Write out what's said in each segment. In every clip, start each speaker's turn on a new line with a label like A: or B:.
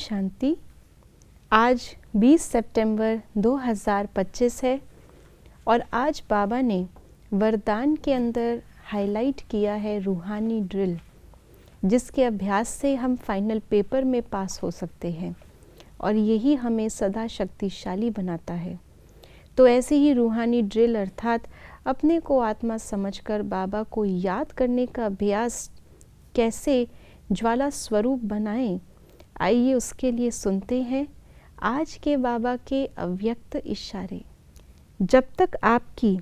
A: शांति। आज 20 सितंबर 2025 है और आज बाबा ने वरदान के अंदर हाईलाइट किया है रूहानी ड्रिल, जिसके अभ्यास से हम फाइनल पेपर में पास हो सकते हैं और यही हमें सदा शक्तिशाली बनाता है। तो ऐसे ही रूहानी ड्रिल अर्थात अपने को आत्मा समझकर बाबा को याद करने का अभ्यास कैसे ज्वाला स्वरूप बनाएं, आइए उसके लिए सुनते हैं आज के बाबा के अव्यक्त इशारे। जब तक आपकी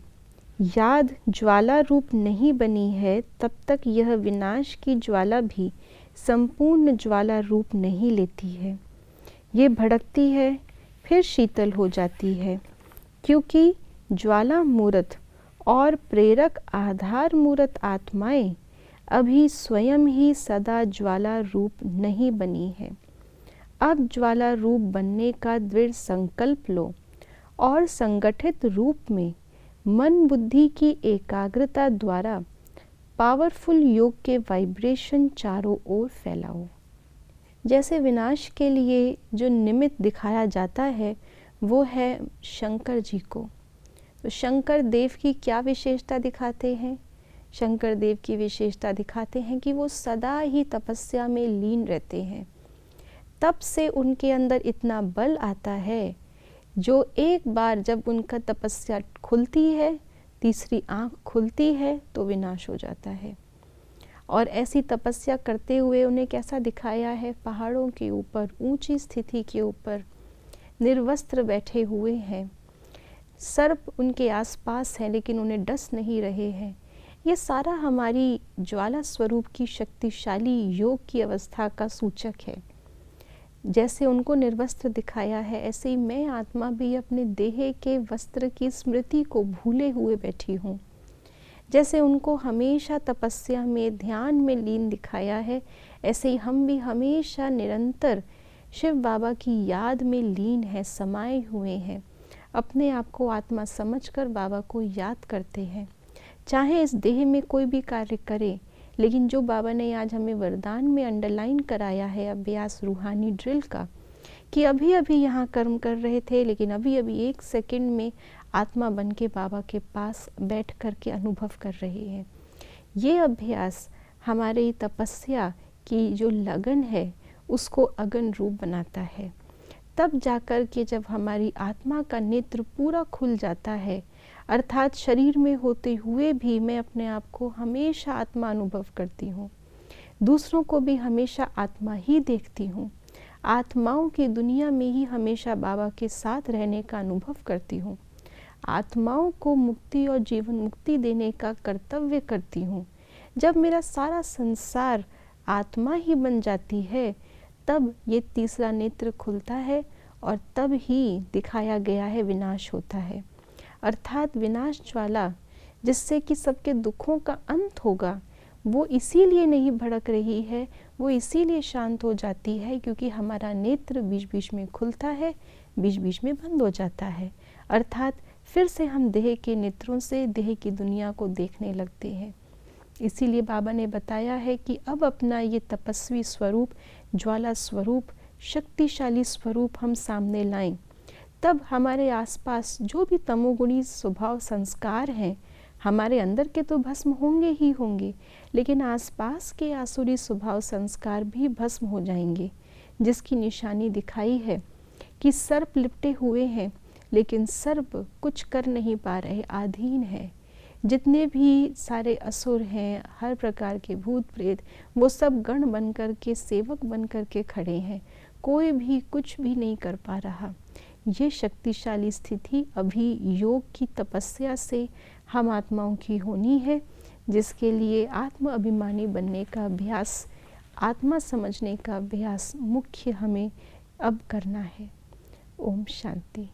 A: याद ज्वाला रूप नहीं बनी है, तब तक यह विनाश की ज्वाला भी संपूर्ण ज्वाला रूप नहीं लेती है। ये भड़कती है, फिर शीतल हो जाती है, क्योंकि ज्वाला मूर्त और प्रेरक आधार मूर्त आत्माएं अभी स्वयं ही सदा ज्वाला रूप नहीं बनी है। अब ज्वाला रूप बनने का दृढ़ संकल्प लो और संगठित रूप में मन बुद्धि की एकाग्रता द्वारा पावरफुल योग के वाइब्रेशन चारों ओर फैलाओ। जैसे विनाश के लिए जो निमित्त दिखाया जाता है वो है शंकर जी को। तो शंकर देव की क्या विशेषता दिखाते हैं? शंकर देव की विशेषता दिखाते हैं कि वो सदा ही तपस्या में लीन रहते हैं। तब से उनके अंदर इतना बल आता है, जो एक बार जब उनका तपस्या खुलती है, तीसरी आंख खुलती है तो विनाश हो जाता है। और ऐसी तपस्या करते हुए उन्हें कैसा दिखाया है? पहाड़ों के ऊपर, ऊंची स्थिति के ऊपर निर्वस्त्र बैठे हुए हैं। सर्प उनके आसपास हैं, लेकिन उन्हें डस नहीं रहे हैं। ये सारा हमारी ज्वाला स्वरूप की शक्तिशाली योग की अवस्था का सूचक है। जैसे उनको निर्वस्त्र दिखाया है, ऐसे ही मैं आत्मा भी अपने देह के वस्त्र की स्मृति को भूले हुए बैठी हूँ। जैसे उनको हमेशा तपस्या में, ध्यान में लीन दिखाया है, ऐसे ही हम भी हमेशा निरंतर शिव बाबा की याद में लीन है, समाये हुए हैं। अपने आप को आत्मा समझकर बाबा को याद करते हैं। चाहे इस देह में कोई भी कार्य करे, लेकिन जो बाबा ने आज हमें वरदान में अंडरलाइन कराया है अभ्यास रूहानी ड्रिल का, कि अभी अभी यहाँ कर्म कर रहे थे, लेकिन अभी अभी एक सेकंड में आत्मा बन के बाबा के पास बैठ कर के अनुभव कर रहे हैं। ये अभ्यास हमारे तपस्या की जो लगन है उसको अगन रूप बनाता है। तब जाकर के जब हमारी आत्मा का नेत्र पूरा खुल जाता है, अर्थात शरीर में होते हुए भी मैं अपने आप को हमेशा आत्मा अनुभव करती हूँ, दूसरों को भी हमेशा आत्मा ही देखती हूँ, आत्माओं की दुनिया में ही हमेशा बाबा के साथ रहने का अनुभव करती हूँ, आत्माओं को मुक्ति और जीवन मुक्ति देने का कर्तव्य करती हूँ। जब मेरा सारा संसार आत्मा ही बन जाती है, तब ये तीसरा नेत्र खुलता है और तब ही दिखाया गया है विनाश होता है। अर्थात विनाश ज्वाला जिससे कि सबके दुखों का अंत होगा, वो इसीलिए नहीं भड़क रही है, वो इसीलिए शांत हो जाती है क्योंकि हमारा नेत्र बीच बीच में खुलता है, बीच बीच में बंद हो जाता है। अर्थात फिर से हम देह के नेत्रों से देह की दुनिया को देखने लगते हैं। इसीलिए बाबा ने बताया है कि अब अपना ये तपस्वी स्वरूप, ज्वाला स्वरूप, शक्तिशाली स्वरूप हम सामने लाएं। तब हमारे आसपास जो भी तमोगुणी स्वभाव संस्कार हैं, हमारे अंदर के तो भस्म होंगे ही होंगे, लेकिन आसपास के आसुरी स्वभाव संस्कार भी भस्म हो जाएंगे। जिसकी निशानी दिखाई है कि सर्प लिपटे हुए हैं, लेकिन सर्प कुछ कर नहीं पा रहे, आधीन है। जितने भी सारे असुर हैं, हर प्रकार के भूत प्रेत, वो सब गण बन कर के, सेवक बन कर के खड़े हैं। कोई भी कुछ भी नहीं कर पा रहा। ये शक्तिशाली स्थिति अभी योग की तपस्या से हम आत्माओं की होनी है, जिसके लिए आत्म अभिमानी बनने का अभ्यास, आत्मा समझने का अभ्यास मुख्य हमें अब करना है। ओम शांति।